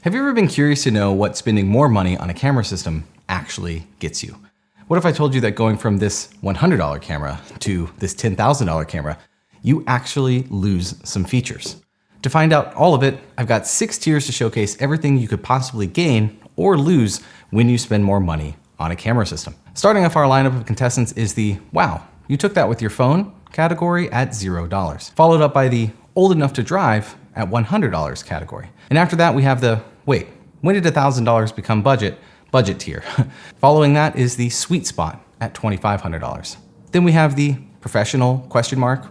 Have you ever been curious to know what spending more money on a camera system actually gets you? What if I told you that going from this $100 camera to this $10,000 camera, you actually lose some features? To find out all of it, I've got 6 tiers to showcase everything you could possibly gain or lose when you spend more money on a camera system. Starting off our lineup of contestants is the "wow, you took that with your phone" category at $0, followed up by the "old enough to drive" at $100 category. And after that, we have the "wait, when did $1,000 become budget" tier. Following that is the "sweet spot" at $2,500. Then we have the "professional?"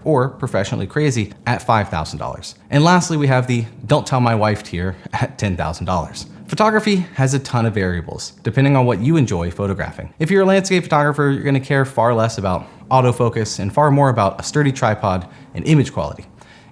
or "professionally crazy" at $5,000. And lastly, we have the "don't tell my wife" tier at $10,000. Photography has a ton of variables, depending on what you enjoy photographing. If you're a landscape photographer, you're gonna care far less about autofocus and far more about a sturdy tripod and image quality.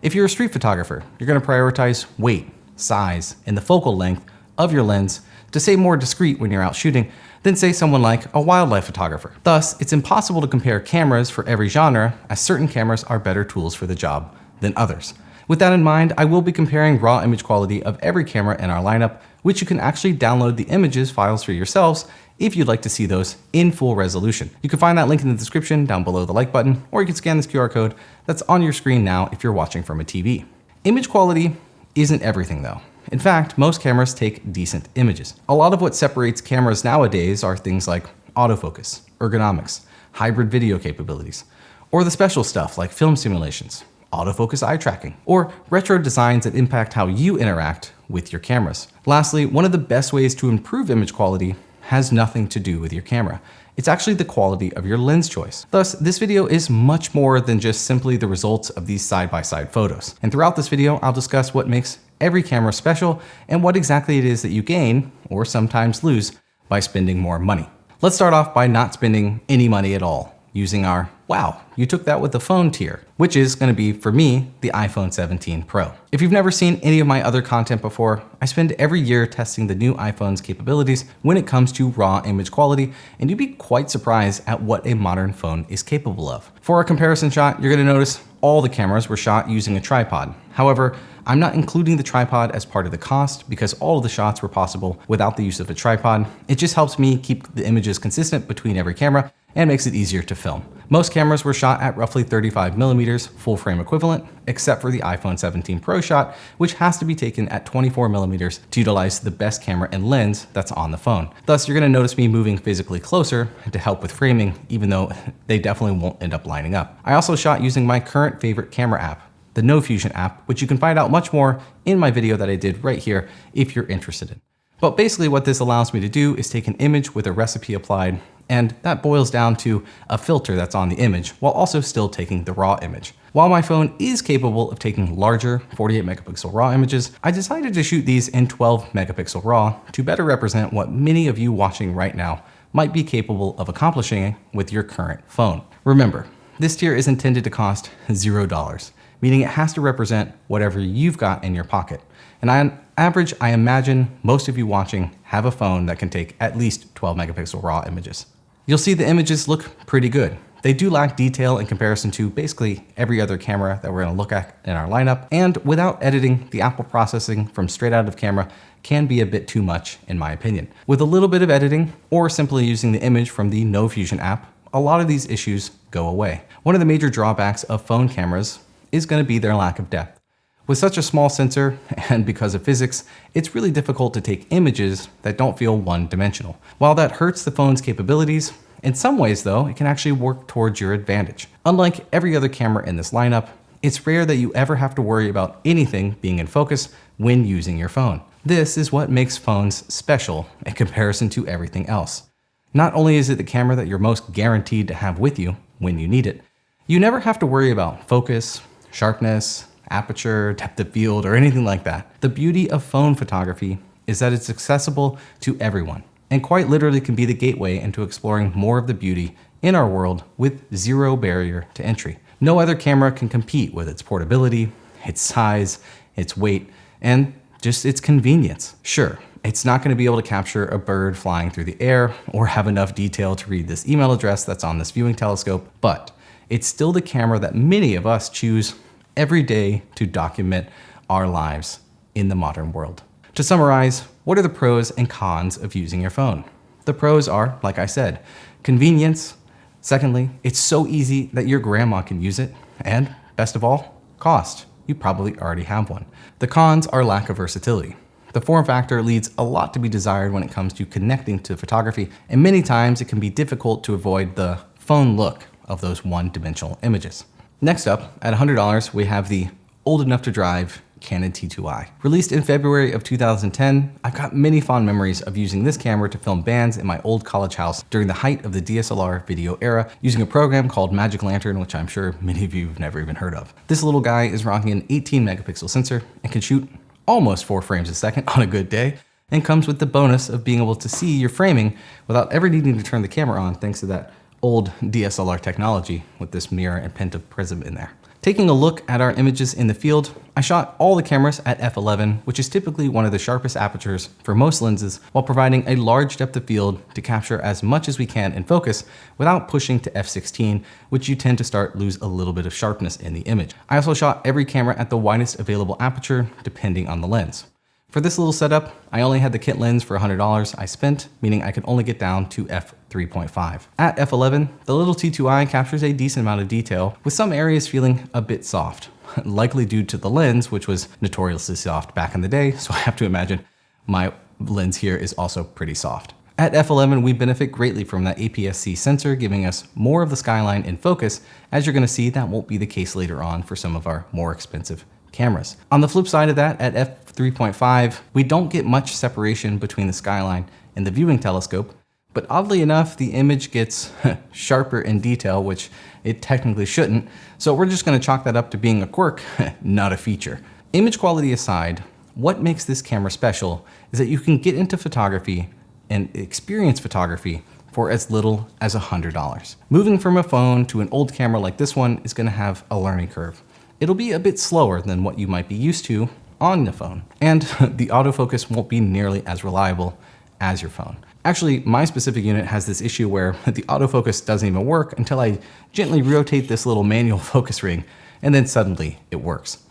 If you're a street photographer, you're gonna prioritize weight, size, and the focal length of your lens to stay more discreet when you're out shooting than, say, someone like a wildlife photographer. Thus, it's impossible to compare cameras for every genre, as certain cameras are better tools for the job than others. With that in mind, I will be comparing raw image quality of every camera in our lineup, which you can actually download the images files for yourselves if you'd like to see those in full resolution. You can find that link in the description down below the like button, or you can scan this QR code that's on your screen now if you're watching from a TV. Image quality isn't everything though. In fact, most cameras take decent images. A lot of what separates cameras nowadays are things like autofocus, ergonomics, hybrid video capabilities, or the special stuff like film simulations, autofocus eye tracking, or retro designs that impact how you interact with your cameras. Lastly, one of the best ways to improve image quality has nothing to do with your camera. It's actually the quality of your lens choice. Thus, this video is much more than just simply the results of these side-by-side photos. And throughout this video, I'll discuss what makes every camera special and what exactly it is that you gain, or sometimes lose, by spending more money. Let's start off by not spending any money at all, using our "wow, you took that with the phone" tier, which is gonna be, for me, the iPhone 17 Pro. If you've never seen any of my other content before, I spend every year testing the new iPhone's capabilities when it comes to raw image quality, and you'd be quite surprised at what a modern phone is capable of. For our comparison shot, you're gonna notice all the cameras were shot using a tripod. However, I'm not including the tripod as part of the cost because all of the shots were possible without the use of a tripod. It just helps me keep the images consistent between every camera and makes it easier to film. Most cameras were shot at roughly 35mm full frame equivalent, except for the iPhone 17 Pro shot, which has to be taken at 24mm to utilize the best camera and lens that's on the phone. Thus, you're gonna notice me moving physically closer to help with framing, even though they definitely won't end up lining up. I also shot using my current favorite camera app, the NoFusion app, which you can find out much more in my video that I did right here if you're interested in. But basically what this allows me to do is take an image with a recipe applied, and that boils down to a filter that's on the image while also still taking the raw image. While my phone is capable of taking larger 48MP raw images, I decided to shoot these in 12MP raw to better represent what many of you watching right now might be capable of accomplishing with your current phone. Remember, this tier is intended to cost $0, meaning it has to represent whatever you've got in your pocket. And on average, I imagine most of you watching have a phone that can take at least 12MP raw images. You'll see the images look pretty good. They do lack detail in comparison to basically every other camera that we're gonna look at in our lineup, and without editing, the Apple processing from straight out of camera can be a bit too much in my opinion. With a little bit of editing, or simply using the image from the NoFusion app, a lot of these issues go away. One of the major drawbacks of phone cameras is gonna be their lack of depth. With such a small sensor, and because of physics, it's really difficult to take images that don't feel one-dimensional. While that hurts the phone's capabilities, in some ways though, it can actually work towards your advantage. Unlike every other camera in this lineup, it's rare that you ever have to worry about anything being in focus when using your phone. This is what makes phones special in comparison to everything else. Not only is it the camera that you're most guaranteed to have with you when you need it, you never have to worry about focus, sharpness, aperture, depth of field, or anything like that. The beauty of phone photography is that it's accessible to everyone, and quite literally can be the gateway into exploring more of the beauty in our world with zero barrier to entry. No other camera can compete with its portability, its size, its weight, and just its convenience. Sure, it's not going to be able to capture a bird flying through the air or have enough detail to read this email address that's on this viewing telescope, but it's still the camera that many of us choose every day to document our lives in the modern world. To summarize, what are the pros and cons of using your phone? The pros are, like I said, convenience. Secondly, it's so easy that your grandma can use it. And best of all, cost. You probably already have one. The cons are lack of versatility. The form factor leaves a lot to be desired when it comes to connecting to photography, and many times it can be difficult to avoid the phone look of those one-dimensional images. Next up, at $100, we have the old enough to drive Canon T2i. Released in February of 2010, I've got many fond memories of using this camera to film bands in my old college house during the height of the DSLR video era, using a program called Magic Lantern, which I'm sure many of you have never even heard of. This little guy is rocking an 18 megapixel sensor and can shoot almost 4 frames a second on a good day, and comes with the bonus of being able to see your framing without ever needing to turn the camera on, thanks to that old DSLR technology with this mirror and Penta prism in there. Taking a look at our images in the field, I shot all the cameras at f11, which is typically one of the sharpest apertures for most lenses, while providing a large depth of field to capture as much as we can in focus without pushing to f16, which you tend to lose a little bit of sharpness in the image. I also shot every camera at the widest available aperture, depending on the lens. For this little setup, I only had the kit lens for $100 I spent, meaning I could only get down to f3.5. At f11, the little T2i captures a decent amount of detail, with some areas feeling a bit soft, likely due to the lens, which was notoriously soft back in the day, so I have to imagine my lens here is also pretty soft. At f11, we benefit greatly from that APS-C sensor, giving us more of the skyline in focus. As you're gonna see, that won't be the case later on for some of our more expensive cameras. On the flip side of that, at f3.5, we don't get much separation between the skyline and the viewing telescope, but oddly enough, the image gets sharper in detail, which it technically shouldn't, so we're just gonna chalk that up to being a quirk, not a feature. Image quality aside, what makes this camera special is that you can get into photography and experience photography for as little as $100. Moving from a phone to an old camera like this one is gonna have a learning curve. It'll be a bit slower than what you might be used to on the phone, and the autofocus won't be nearly as reliable as your phone. Actually, my specific unit has this issue where the autofocus doesn't even work until I gently rotate this little manual focus ring, and then suddenly it works.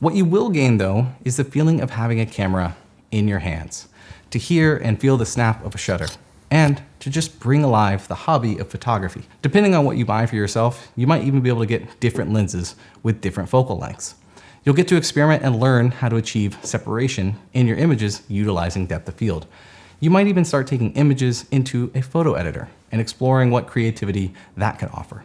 What you will gain though is the feeling of having a camera in your hands, to hear and feel the snap of a shutter, and to just bring alive the hobby of photography. Depending on what you buy for yourself, you might even be able to get different lenses with different focal lengths. You'll get to experiment and learn how to achieve separation in your images utilizing depth of field. You might even start taking images into a photo editor and exploring what creativity that can offer.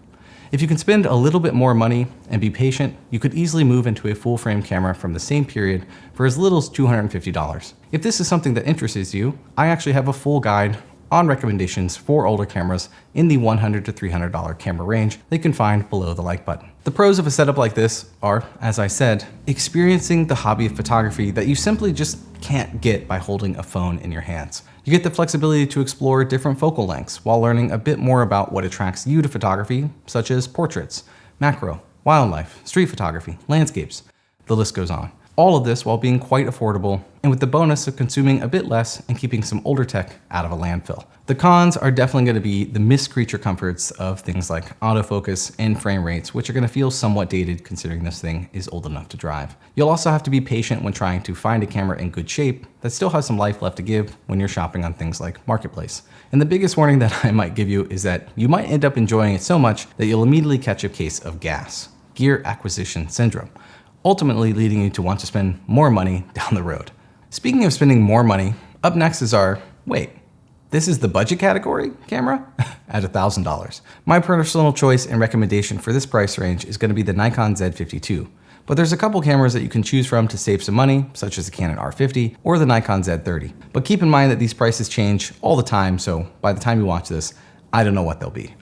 If you can spend a little bit more money and be patient, you could easily move into a full frame camera from the same period for as little as $250. If this is something that interests you, I actually have a full guide on recommendations for older cameras in the $100 to $300 camera range that you can find below the like button. The pros of a setup like this are, as I said, experiencing the hobby of photography that you simply just can't get by holding a phone in your hands. You get the flexibility to explore different focal lengths while learning a bit more about what attracts you to photography, such as portraits, macro, wildlife, street photography, landscapes. The list goes on. All of this while being quite affordable and with the bonus of consuming a bit less and keeping some older tech out of a landfill. The cons are definitely going to be the missed creature comforts of things like autofocus and frame rates, which are going to feel somewhat dated considering this thing is old enough to drive. You'll also have to be patient when trying to find a camera in good shape that still has some life left to give when you're shopping on things like Marketplace. And the biggest warning that I might give you is that you might end up enjoying it so much that you'll immediately catch a case of GAS, gear acquisition syndrome, ultimately leading you to want to spend more money down the road. Speaking of spending more money, up next is our, wait, this is the budget category camera at $1,000. My personal choice and recommendation for this price range is going to be the Nikon Z52. But there's a couple cameras that you can choose from to save some money, such as the Canon R50 or the Nikon Z30. But keep in mind that these prices change all the time, so by the time you watch this, I don't know what they'll be.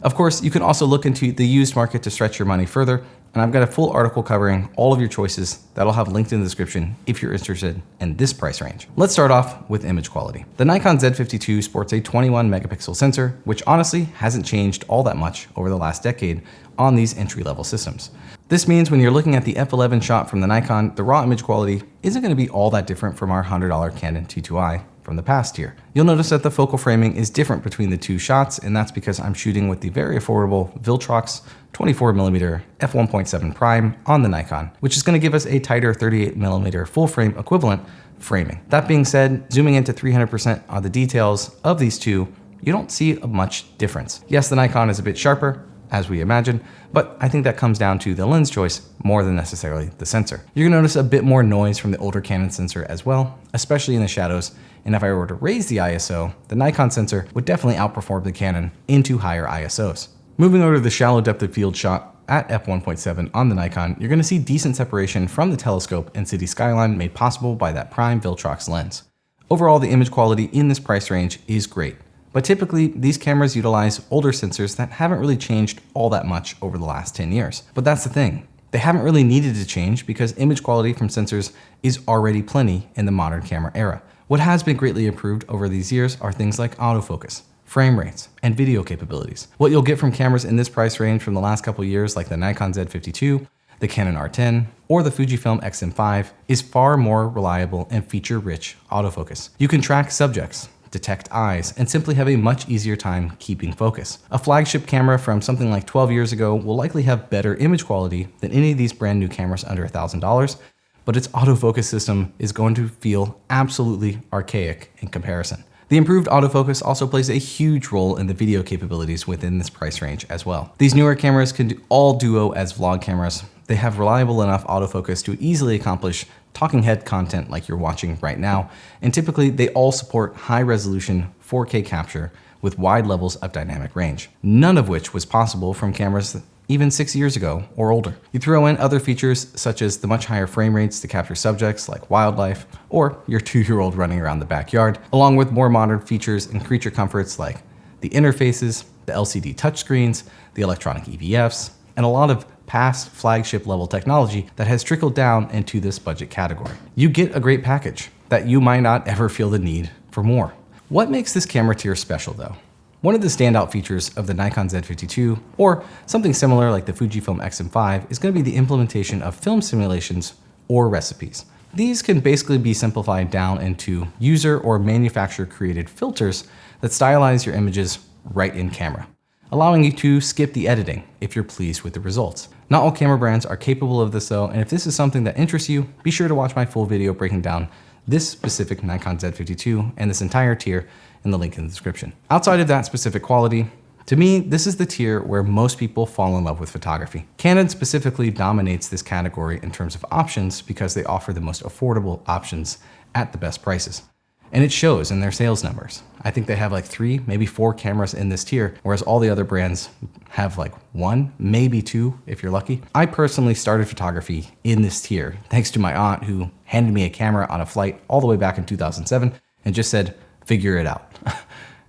Of course, you can also look into the used market to stretch your money further, and I've got a full article covering all of your choices that'll have linked in the description if you're interested in this price range. Let's start off with image quality. The Nikon Z52 sports a 21 megapixel sensor, which honestly hasn't changed all that much over the last decade on these entry-level systems. This means when you're looking at the f11 shot from the Nikon, the raw image quality isn't going to be all that different from our $100 Canon T2i from from the past tier. You'll notice that the focal framing is different between the two shots, and that's because I'm shooting with the very affordable Viltrox 24mm f1.7 prime on the Nikon, which is going to give us a tighter 38mm full frame equivalent framing. That being said, zooming into 300% on the details of these two, you don't see a much difference. Yes, the Nikon is a bit sharper, as we imagine, but I think that comes down to the lens choice more than necessarily the sensor. You're gonna notice a bit more noise from the older Canon sensor as well, especially in the shadows, and if I were to raise the ISO, the Nikon sensor would definitely outperform the Canon into higher ISOs. Moving over to the shallow depth of field shot at f1.7 on the Nikon, you're gonna see decent separation from the telescope and city skyline made possible by that prime Viltrox lens. Overall, the image quality in this price range is great. But typically, these cameras utilize older sensors that haven't really changed all that much over the last 10 years. But that's the thing. They haven't really needed to change because image quality from sensors is already plenty in the modern camera era. What has been greatly improved over these years are things like autofocus, frame rates, and video capabilities. What you'll get from cameras in this price range from the last couple years, like the Nikon Z52, the Canon R10, or the Fujifilm X-M5, is far more reliable and feature-rich autofocus. You can track subjects, detect eyes, and simply have a much easier time keeping focus. A flagship camera from something like 12 years ago will likely have better image quality than any of these brand new cameras under $1,000, but its autofocus system is going to feel absolutely archaic in comparison. The improved autofocus also plays a huge role in the video capabilities within this price range as well. These newer cameras can all duo as vlog cameras. They have reliable enough autofocus to easily accomplish talking head content like you're watching right now, and typically they all support high resolution 4K capture with wide levels of dynamic range, none of which was possible from cameras even 6 years ago or older. You throw in other features such as the much higher frame rates to capture subjects like wildlife or your 2-year-old running around the backyard, along with more modern features and creature comforts like the interfaces, the LCD touchscreens, the electronic EVFs, and a lot of past flagship level technology that has trickled down into this budget category. You get a great package that you might not ever feel the need for more. What makes this camera tier special though? One of the standout features of the Nikon Z52, or something similar like the Fujifilm X-M5, is going to be the implementation of film simulations or recipes. These can basically be simplified down into user or manufacturer created filters that stylize your images right in camera, allowing you to skip the editing if you're pleased with the results. Not all camera brands are capable of this though, and if this is something that interests you, be sure to watch my full video breaking down this specific Nikon Z52 and this entire tier in the link in the description. Outside of that specific quality, to me, this is the tier where most people fall in love with photography. Canon specifically dominates this category in terms of options because they offer the most affordable options at the best prices. And it shows in their sales numbers. I think they have like 3, maybe 4 cameras in this tier, whereas all the other brands have like 1, maybe 2 if you're lucky. I personally started photography in this tier thanks to my aunt who handed me a camera on a flight all the way back in 2007 and just said, figure it out.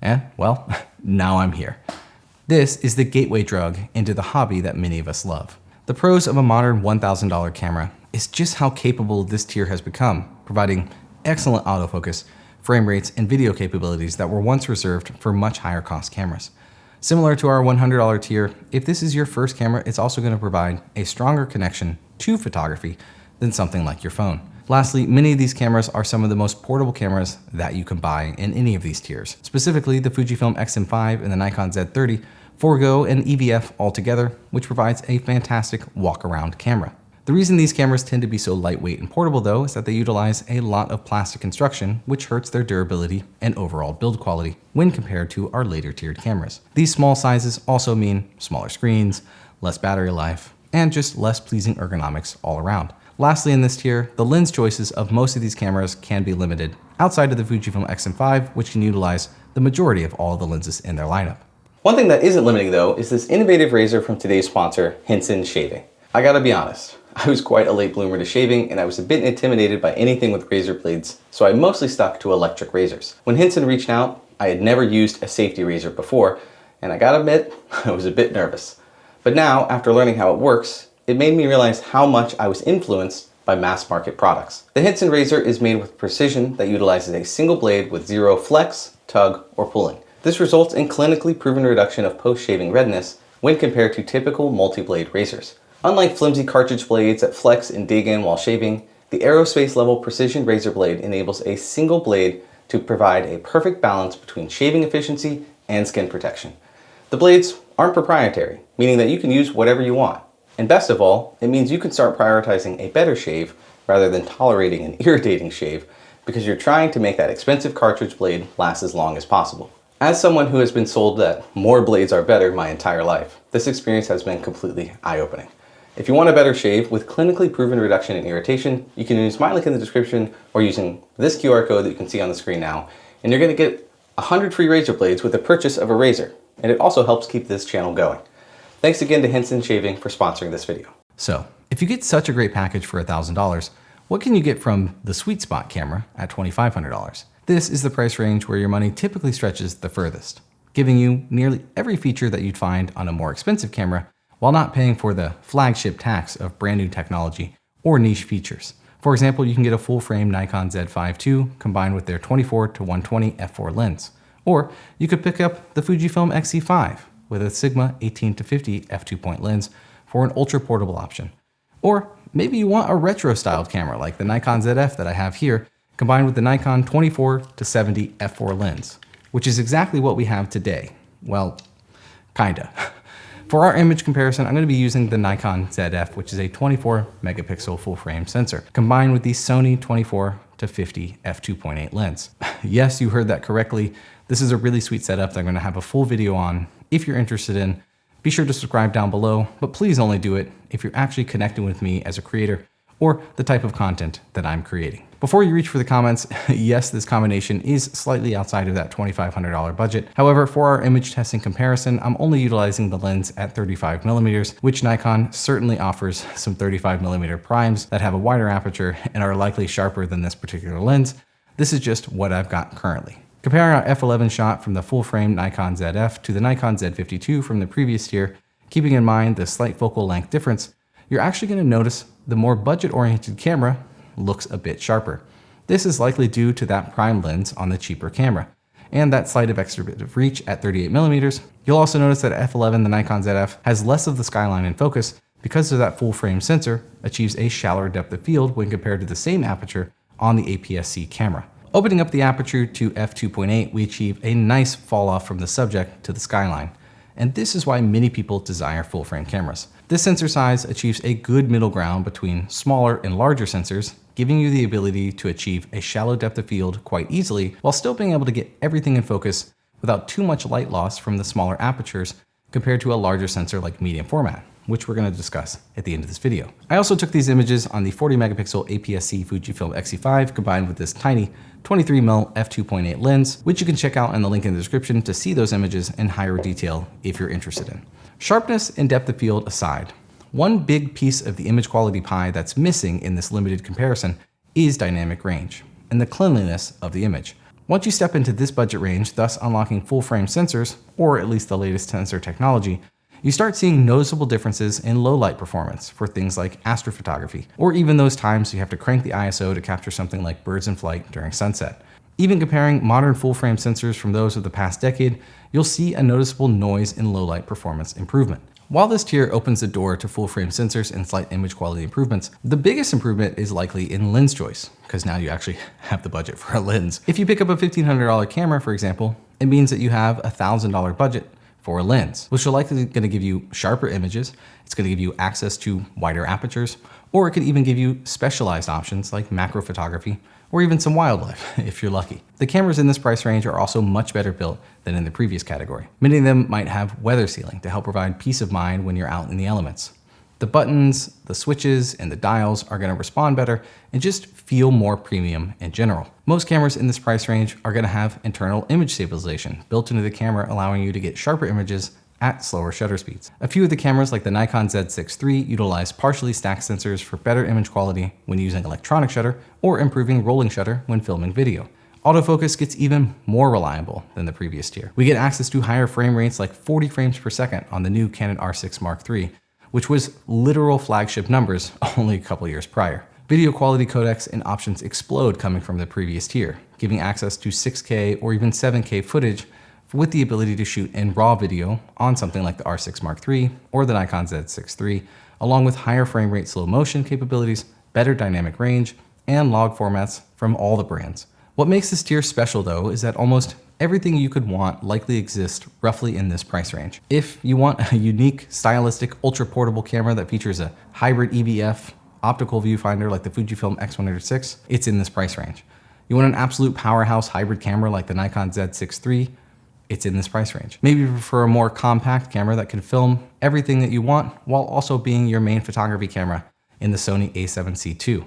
And well, now I'm here. This is the gateway drug into the hobby that many of us love. The pros of a modern $1,000 camera is just how capable this tier has become, providing excellent autofocus, frame rates, and video capabilities that were once reserved for much higher cost cameras. Similar to our $100 tier, if this is your first camera, it's also going to provide a stronger connection to photography than something like your phone. Lastly, many of these cameras are some of the most portable cameras that you can buy in any of these tiers. Specifically, the Fujifilm X-M5 and the Nikon Z30 forego an EVF altogether, which provides a fantastic walk-around camera. The reason these cameras tend to be so lightweight and portable though is that they utilize a lot of plastic construction, which hurts their durability and overall build quality when compared to our later tiered cameras. These small sizes also mean smaller screens, less battery life, and just less pleasing ergonomics all around. Lastly in this tier, the lens choices of most of these cameras can be limited outside of the Fujifilm X-M5, which can utilize the majority of all of the lenses in their lineup. One thing that isn't limiting though is this innovative razor from today's sponsor, Hinson Shaving. I gotta be honest, I was quite a late bloomer to shaving and I was a bit intimidated by anything with razor blades, so I mostly stuck to electric razors. When Hinson reached out, I had never used a safety razor before, and I gotta admit, I was a bit nervous. But now, after learning how it works, it made me realize how much I was influenced by mass market products. The Hinson razor is made with precision that utilizes a single blade with zero flex, tug, or pulling. This results in clinically proven reduction of post-shaving redness when compared to typical multi-blade razors. Unlike flimsy cartridge blades that flex and dig in while shaving, the aerospace level precision razor blade enables a single blade to provide a perfect balance between shaving efficiency and skin protection. The blades aren't proprietary, meaning that you can use whatever you want. And best of all, it means you can start prioritizing a better shave rather than tolerating an irritating shave because you're trying to make that expensive cartridge blade last as long as possible. As someone who has been sold that more blades are better my entire life, this experience has been completely eye-opening. If you want a better shave with clinically proven reduction in irritation, you can use my link in the description or using this QR code that you can see on the screen now, and you're going to get 100 free razor blades with the purchase of a razor, and it also helps keep this channel going. Thanks again to Henson Shaving for sponsoring this video. So, if you get such a great package for $1,000, what can you get from the Sweet Spot camera at $2,500? This is the price range where your money typically stretches the furthest, giving you nearly every feature that you'd find on a more expensive camera while not paying for the flagship tax of brand new technology or niche features. For example, you can get a full-frame Nikon Z5 II combined with their 24-120 f4 lens. Or you could pick up the Fujifilm X-C5 with a Sigma 18-50 f2.8 lens for an ultra-portable option. Or maybe you want a retro-styled camera like the Nikon ZF that I have here, combined with the Nikon 24-70 f4 lens, which is exactly what we have today. Well, kinda. For our image comparison, I'm going to be using the Nikon ZF, which is a 24 megapixel full frame sensor, combined with the Sony 24-50 f2.8 lens. Yes, you heard that correctly. This is a really sweet setup that I'm going to have a full video on. If you're interested in, be sure to subscribe down below, but please only do it if you're actually connecting with me as a creator or the type of content that I'm creating. Before you reach for the comments, yes, this combination is slightly outside of that $2,500 budget. However, for our image testing comparison, I'm only utilizing the lens at 35mm, which Nikon certainly offers some 35mm primes that have a wider aperture and are likely sharper than this particular lens. This is just what I've got currently. Comparing our f11 shot from the full-frame Nikon ZF to the Nikon Z52 from the previous year, keeping in mind the slight focal length difference, you're actually going to notice the more budget-oriented camera looks a bit sharper. This is likely due to that prime lens on the cheaper camera, and that slight of extra bit of reach at 38mm. You'll also notice that at f11, the Nikon ZF has less of the skyline in focus because of that full-frame sensor achieves a shallower depth of field when compared to the same aperture on the APS-C camera. Opening up the aperture to f2.8, we achieve a nice fall off from the subject to the skyline. And this is why many people desire full-frame cameras. This sensor size achieves a good middle ground between smaller and larger sensors, giving you the ability to achieve a shallow depth of field quite easily while still being able to get everything in focus without too much light loss from the smaller apertures compared to a larger sensor like medium format, which we're going to discuss at the end of this video. I also took these images on the 40 megapixel APS-C Fujifilm X-C5 combined with this tiny 23mm f2.8 lens, which you can check out in the link in the description to see those images in higher detail if you're interested in. Sharpness and depth of field aside, one big piece of the image quality pie that's missing in this limited comparison is dynamic range and the cleanliness of the image. Once you step into this budget range, thus unlocking full-frame sensors, or at least the latest sensor technology, you start seeing noticeable differences in low light performance for things like astrophotography, or even those times you have to crank the ISO to capture something like birds in flight during sunset. Even comparing modern full-frame sensors from those of the past decade, you'll see a noticeable noise in low light performance improvement. While this tier opens the door to full-frame sensors and slight image quality improvements, the biggest improvement is likely in lens choice, because now you actually have the budget for a lens. If you pick up a $1,500 camera, for example, it means that you have a $1,000 budget for a lens, which are likely going to give you sharper images, it's going to give you access to wider apertures, or it could even give you specialized options like macro photography, or even some wildlife, if you're lucky. The cameras in this price range are also much better built than in the previous category. Many of them might have weather sealing to help provide peace of mind when you're out in the elements. The buttons, the switches, and the dials are going to respond better and just feel more premium in general. Most cameras in this price range are going to have internal image stabilization built into the camera, allowing you to get sharper images at slower shutter speeds. A few of the cameras like the Nikon Z6 III utilize partially stacked sensors for better image quality when using electronic shutter or improving rolling shutter when filming video. Autofocus gets even more reliable than the previous tier. We get access to higher frame rates like 40 frames per second on the new Canon R6 Mark III, which was literal flagship numbers only a couple years prior. Video quality codecs and options explode coming from the previous tier, giving access to 6K or even 7K footage with the ability to shoot in RAW video on something like the R6 Mark III or the Nikon Z6 III, along with higher frame rate slow motion capabilities, better dynamic range, and log formats from all the brands. What makes this tier special though is that almost everything you could want likely exists roughly in this price range. If you want a unique, stylistic, ultra-portable camera that features a hybrid EVF optical viewfinder like the Fujifilm X106, it's in this price range. You want an absolute powerhouse hybrid camera like the Nikon Z6 III, it's in this price range. Maybe you prefer a more compact camera that can film everything that you want while also being your main photography camera in the Sony a7C II.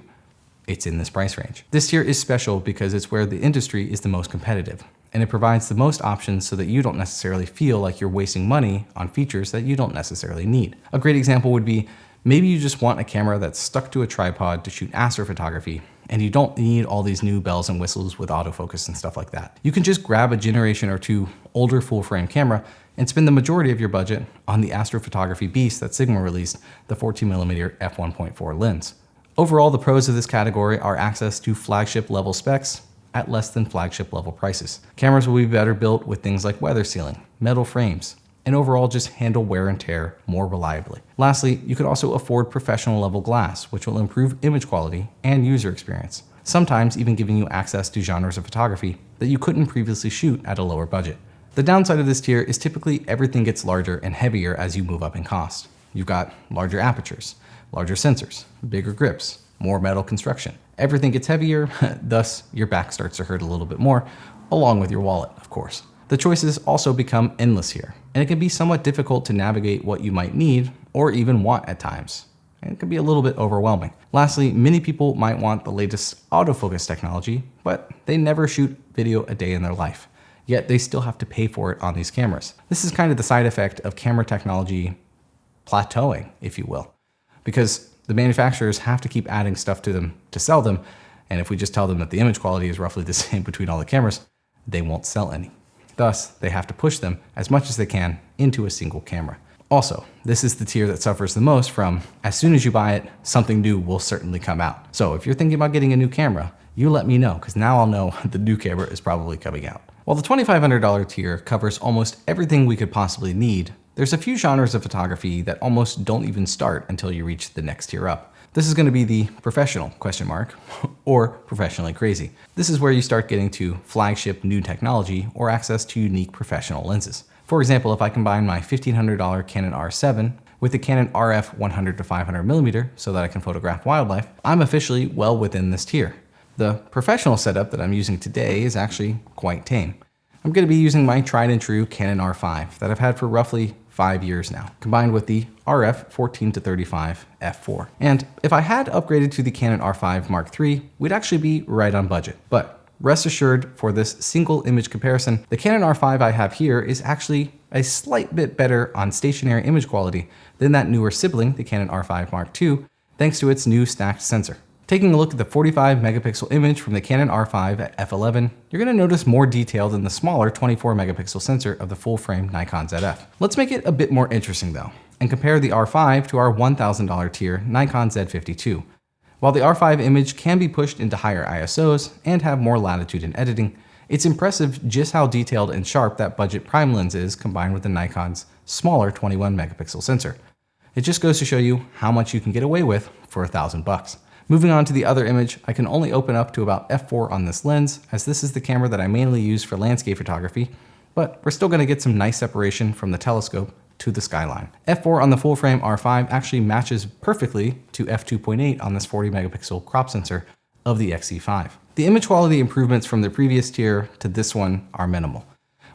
It's in this price range. This tier is special because it's where the industry is the most competitive, and it provides the most options so that you don't necessarily feel like you're wasting money on features that you don't necessarily need. A great example would be, maybe you just want a camera that's stuck to a tripod to shoot astrophotography, and you don't need all these new bells and whistles with autofocus and stuff like that. You can just grab a generation or two older full-frame camera and spend the majority of your budget on the astrophotography beast that Sigma released, the 14mm f1.4 lens. Overall, the pros of this category are access to flagship level specs at less than flagship level prices. Cameras will be better built with things like weather sealing, metal frames, and overall just handle wear and tear more reliably. Lastly, you could also afford professional level glass, which will improve image quality and user experience, sometimes even giving you access to genres of photography that you couldn't previously shoot at a lower budget. The downside of this tier is typically everything gets larger and heavier as you move up in cost. You've got larger apertures, larger sensors, bigger grips, more metal construction. Everything gets heavier, thus your back starts to hurt a little bit more, along with your wallet, of course. The choices also become endless here, and it can be somewhat difficult to navigate what you might need or even want at times. And it can be a little bit overwhelming. Lastly, many people might want the latest autofocus technology, but they never shoot video a day in their life. Yet they still have to pay for it on these cameras. This is kind of the side effect of camera technology plateauing, if you will, because the manufacturers have to keep adding stuff to them to sell them, and if we just tell them that the image quality is roughly the same between all the cameras, they won't sell any. Thus, they have to push them as much as they can into a single camera. Also, this is the tier that suffers the most from, as soon as you buy it, something new will certainly come out. So if you're thinking about getting a new camera, you let me know, because now I'll know the new camera is probably coming out. While the $2,500 tier covers almost everything we could possibly need, there's a few genres of photography that almost don't even start until you reach the next tier up. This is going to be the professional ? Or professionally crazy. This is where you start getting to flagship new technology or access to unique professional lenses. For example, if I combine my $1,500 Canon R7 with the Canon RF 100 to 500mm so that I can photograph wildlife, I'm officially well within this tier. The professional setup that I'm using today is actually quite tame. I'm going to be using my tried and true Canon R5 that I've had for roughly 5 years now, combined with the RF 14 to 35 f4. And if I had upgraded to the Canon R5 Mark III, we'd actually be right on budget. But rest assured, for this single image comparison, the Canon R5 I have here is actually a slight bit better on stationary image quality than that newer sibling, the Canon R5 Mark II, thanks to its new stacked sensor. Taking a look at the 45 megapixel image from the Canon R5 at f11, you're going to notice more detail than the smaller 24 megapixel sensor of the full frame Nikon ZF. Let's make it a bit more interesting though, and compare the R5 to our $1,000 tier Nikon Z52. While the R5 image can be pushed into higher ISOs and have more latitude in editing, it's impressive just how detailed and sharp that budget prime lens is combined with the Nikon's smaller 21 megapixel sensor. It just goes to show you how much you can get away with for $1,000. Moving on to the other image, I can only open up to about f4 on this lens, as this is the camera that I mainly use for landscape photography, but we're still going to get some nice separation from the telescope to the skyline. f4 on the full frame R5 actually matches perfectly to f2.8 on this 40 megapixel crop sensor of the XE5. The image quality improvements from the previous tier to this one are minimal.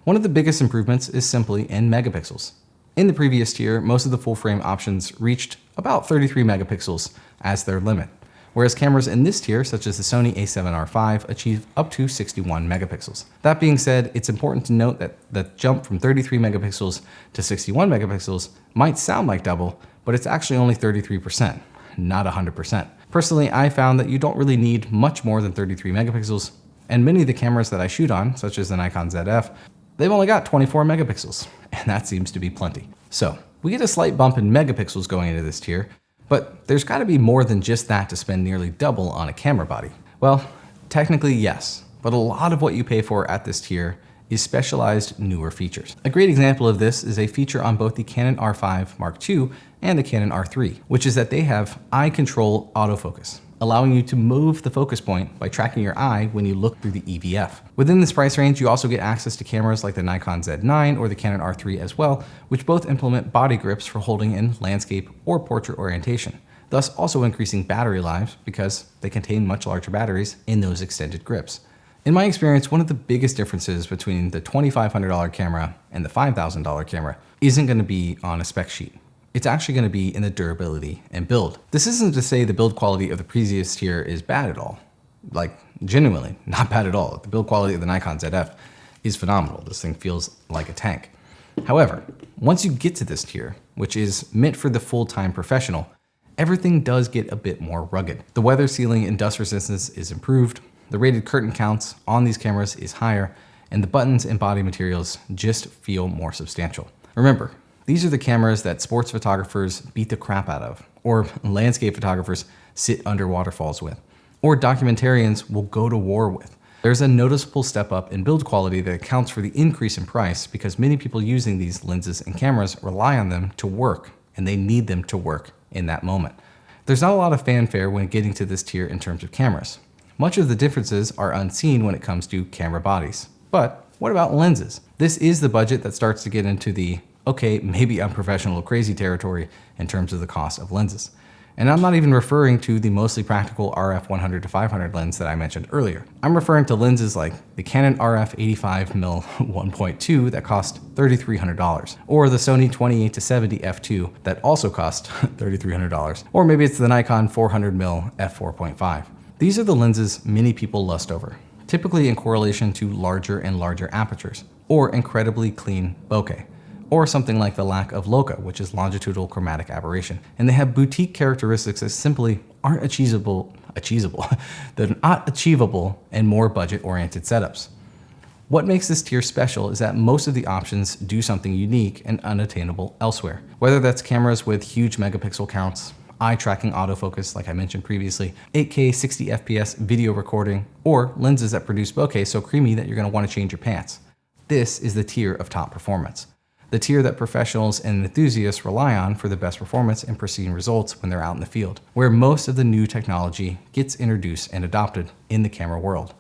One of the biggest improvements is simply in megapixels. In the previous tier, most of the full frame options reached about 33 megapixels as their limit, whereas cameras in this tier, such as the Sony a7R5, achieve up to 61 megapixels. That being said, it's important to note that the jump from 33 megapixels to 61 megapixels might sound like double, but it's actually only 33%, not 100%. Personally, I found that you don't really need much more than 33 megapixels, and many of the cameras that I shoot on, such as the Nikon ZF, they've only got 24 megapixels, and that seems to be plenty. So, we get a slight bump in megapixels going into this tier, but there's got to be more than just that to spend nearly double on a camera body. Well, technically yes, but a lot of what you pay for at this tier is specialized newer features. A great example of this is a feature on both the Canon R5 Mark II and the Canon R3, which is that they have eye control autofocus. allowing you to move the focus point by tracking your eye when you look through the EVF. Within this price range, you also get access to cameras like the Nikon Z9 or the Canon R3 as well, which both implement body grips for holding in landscape or portrait orientation, thus also increasing battery life because they contain much larger batteries in those extended grips. In my experience, one of the biggest differences between the $2,500 camera and the $5,000 camera isn't going to be on a spec sheet. It's actually going to be in the durability and build. This isn't to say the build quality of the previous tier is bad at all. Like, genuinely, not bad at all. The build quality of the Nikon ZF is phenomenal. This thing feels like a tank. However, once you get to this tier, which is meant for the full-time professional, everything does get a bit more rugged. The weather sealing and dust resistance is improved, the rated curtain counts on these cameras is higher, and the buttons and body materials just feel more substantial. Remember, these are the cameras that sports photographers beat the crap out of, or landscape photographers sit under waterfalls with, or documentarians will go to war with. There's a noticeable step up in build quality that accounts for the increase in price because many people using these lenses and cameras rely on them to work, and they need them to work in that moment. There's not a lot of fanfare when getting to this tier in terms of cameras. Much of the differences are unseen when it comes to camera bodies. But what about lenses? This is the budget that starts to get into the, okay, maybe I'm professional crazy territory in terms of the cost of lenses. And I'm not even referring to the mostly practical RF 100-500 lens that I mentioned earlier. I'm referring to lenses like the Canon RF 85mm 1.2 that cost $3,300, or the Sony 28-70 f2 that also cost $3,300, or maybe it's the Nikon 400mm f4.5. These are the lenses many people lust over, typically in correlation to larger and larger apertures, or incredibly clean bokeh, or something like the lack of LOCA, which is longitudinal chromatic aberration. And they have boutique characteristics that simply aren't achievable in more budget-oriented setups. What makes this tier special is that most of the options do something unique and unattainable elsewhere. Whether that's cameras with huge megapixel counts, eye-tracking autofocus like I mentioned previously, 8K 60 FPS video recording, or lenses that produce bokeh so creamy that you're going to want to change your pants. This is the tier of top performance. The tier that professionals and enthusiasts rely on for the best performance and pristine results when they're out in the field, where most of the new technology gets introduced and adopted in the camera world.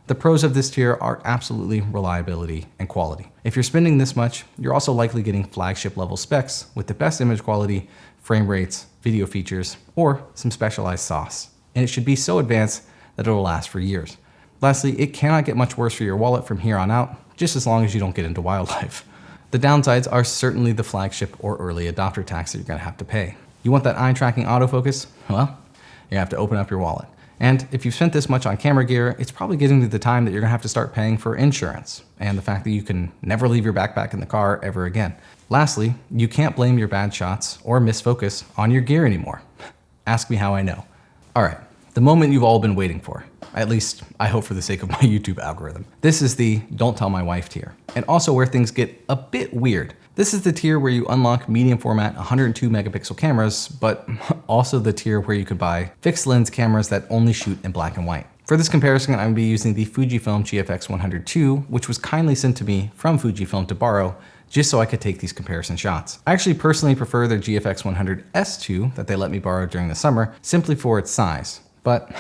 The pros of this tier are absolutely reliability and quality. If you're spending this much, you're also likely getting flagship level specs with the best image quality, frame rates, video features, or some specialized sauce. And it should be so advanced that it'll last for years. Lastly, it cannot get much worse for your wallet from here on out, just as long as you don't get into wildlife. The downsides are certainly the flagship or early adopter tax that you're gonna have to pay. You want that eye tracking autofocus? Well, you have to open up your wallet. And if you've spent this much on camera gear, it's probably getting to the time that you're gonna have to start paying for insurance and the fact that you can never leave your backpack in the car ever again. Lastly, you can't blame your bad shots or misfocus on your gear anymore. Ask me how I know. All right, the moment you've all been waiting for. At least, I hope for the sake of my YouTube algorithm. This is the Don't Tell My Wife tier, and also where things get a bit weird. This is the tier where you unlock medium format 102 megapixel cameras, but also the tier where you could buy fixed lens cameras that only shoot in black and white. For this comparison, I'm gonna be using the Fujifilm GFX 102, which was kindly sent to me from Fujifilm to borrow, just so I could take these comparison shots. I actually personally prefer their GFX 100 S2 that they let me borrow during the summer, simply for its size. But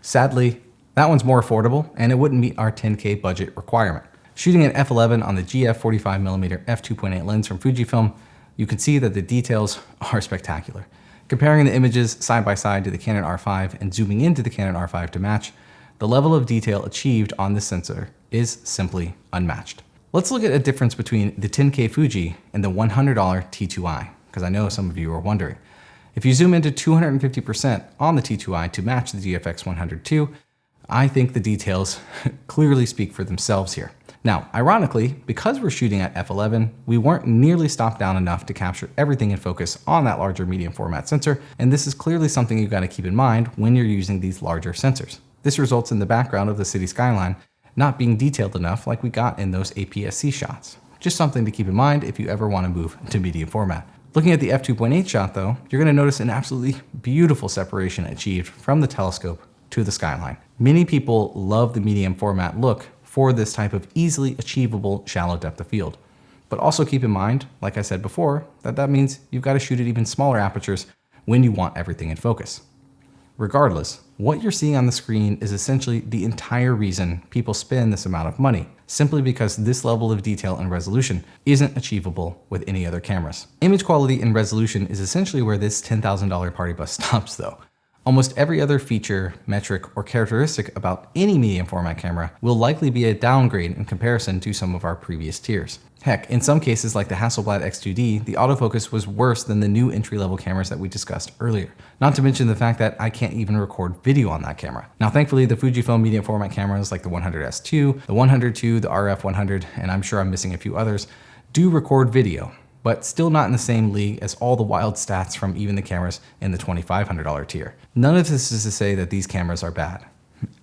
sadly, that one's more affordable and it wouldn't meet our 10K budget requirement. Shooting at f11 on the GF 45mm f2.8 lens from Fujifilm, you can see that the details are spectacular. Comparing the images side by side to the Canon R5 and zooming into the Canon R5 to match, the level of detail achieved on this sensor is simply unmatched. Let's look at a difference between the 10K Fuji and the $100 T2i, because I know some of you are wondering. If you zoom into 250% on the T2i to match the GFX 102, I think the details clearly speak for themselves here. Now, ironically, because we're shooting at f11, we weren't nearly stopped down enough to capture everything in focus on that larger medium format sensor, and this is clearly something you've got to keep in mind when you're using these larger sensors. This results in the background of the city skyline not being detailed enough like we got in those APS-C shots. Just something to keep in mind if you ever want to move to medium format. Looking at the f2.8 shot though, you're going to notice an absolutely beautiful separation achieved from the telescope to the skyline. Many people love the medium format look for this type of easily achievable shallow depth of field. But also keep in mind, like I said before, that means you've got to shoot at even smaller apertures when you want everything in focus. Regardless, What you're seeing on the screen is essentially the entire reason people spend this amount of money, simply because this level of detail and resolution isn't achievable with any other cameras. Image quality and resolution is essentially where this $10,000 party bus stops though. Almost every other feature, metric, or characteristic about any medium format camera will likely be a downgrade in comparison to some of our previous tiers. Heck, in some cases like the Hasselblad X2D, the autofocus was worse than the new entry-level cameras that we discussed earlier. Not to mention the fact that I can't even record video on that camera. Now thankfully the Fujifilm medium format cameras like the 100S2, the 100 II, the RF100, and I'm sure I'm missing a few others, do record video, but still not in the same league as all the wild stats from even the cameras in the $2,500 tier. None of this is to say that these cameras are bad.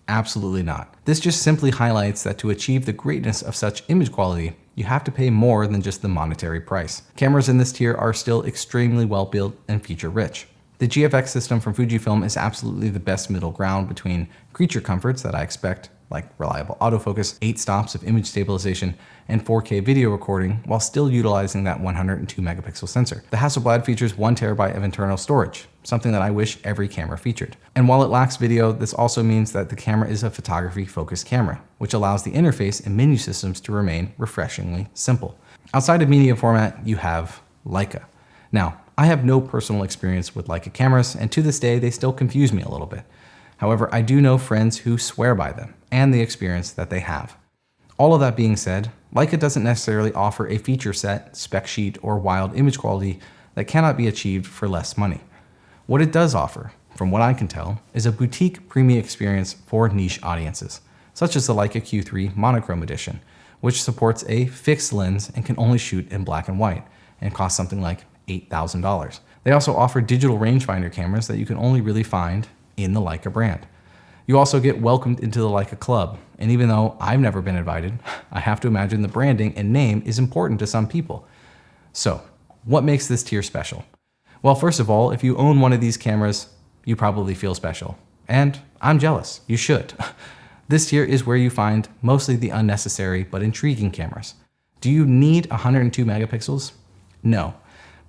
Absolutely not. This just simply highlights that to achieve the greatness of such image quality, you have to pay more than just the monetary price. Cameras in this tier are still extremely well built and feature rich. The GFX system from Fujifilm is absolutely the best middle ground between creature comforts that I expect, like reliable autofocus, 8 stops of image stabilization, and 4K video recording while still utilizing that 102 megapixel sensor. The Hasselblad features 1 terabyte of internal storage, something that I wish every camera featured. And while it lacks video, this also means that the camera is a photography focused camera, which allows the interface and menu systems to remain refreshingly simple. Outside of medium format, you have Leica. Now, I have no personal experience with Leica cameras, and to this day, they still confuse me a little bit. However, I do know friends who swear by them and the experience that they have. All of that being said, Leica doesn't necessarily offer a feature set, spec sheet, or wild image quality that cannot be achieved for less money. What it does offer, from what I can tell, is a boutique premium experience for niche audiences, such as the Leica Q3 Monochrome Edition, which supports a fixed lens and can only shoot in black and white, and costs something like $8,000. They also offer digital rangefinder cameras that you can only really find in the Leica brand. You also get welcomed into the Leica Club, and even though I've never been invited, I have to imagine the branding and name is important to some people. So, what makes this tier special? Well, first of all, if you own one of these cameras, you probably feel special. And I'm jealous, you should. This tier is where you find mostly the unnecessary but intriguing cameras. Do you need 102 megapixels? No.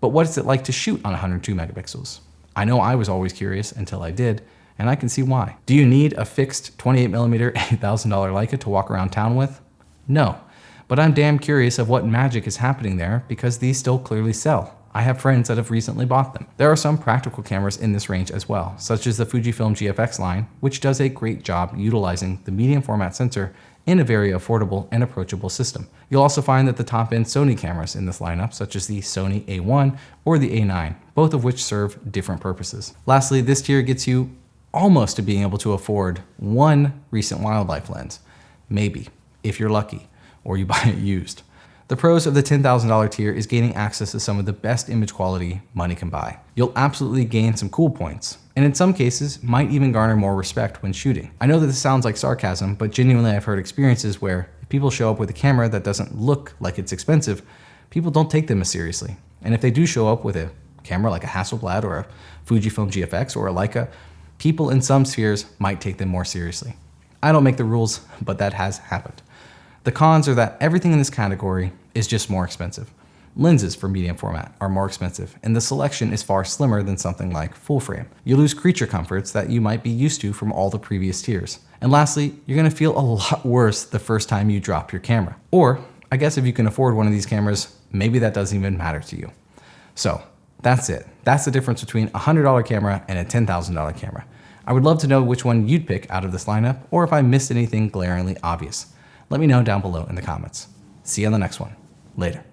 But what is it like to shoot on 102 megapixels? I know I was always curious until I did, and I can see why. Do you need a fixed 28mm $8,000 Leica to walk around town with? No, but I'm damn curious of what magic is happening there because these still clearly sell. I have friends that have recently bought them. There are some practical cameras in this range as well, such as the Fujifilm GFX line, which does a great job utilizing the medium format sensor in a very affordable and approachable system. You'll also find that the top-end Sony cameras in this lineup, such as the Sony A1 or the A9, both of which serve different purposes. Lastly, this tier gets you almost to being able to afford one recent wildlife lens. Maybe, if you're lucky, or you buy it used. The pros of the $10,000 tier is gaining access to some of the best image quality money can buy. You'll absolutely gain some cool points, and in some cases, might even garner more respect when shooting. I know that this sounds like sarcasm, but genuinely I've heard experiences where if people show up with a camera that doesn't look like it's expensive, people don't take them as seriously. And if they do show up with a camera like a Hasselblad or a Fujifilm GFX or a Leica, people in some spheres might take them more seriously. I don't make the rules, but that has happened. The cons are that everything in this category is just more expensive. Lenses for medium format are more expensive, and the selection is far slimmer than something like full frame. You lose creature comforts that you might be used to from all the previous tiers. And lastly, you're gonna feel a lot worse the first time you drop your camera. Or, I guess if you can afford one of these cameras, maybe that doesn't even matter to you. So, that's it. That's the difference between a $100 camera and a $10,000 camera. I would love to know which one you'd pick out of this lineup, or if I missed anything glaringly obvious. Let me know down below in the comments. See you on the next one. Later.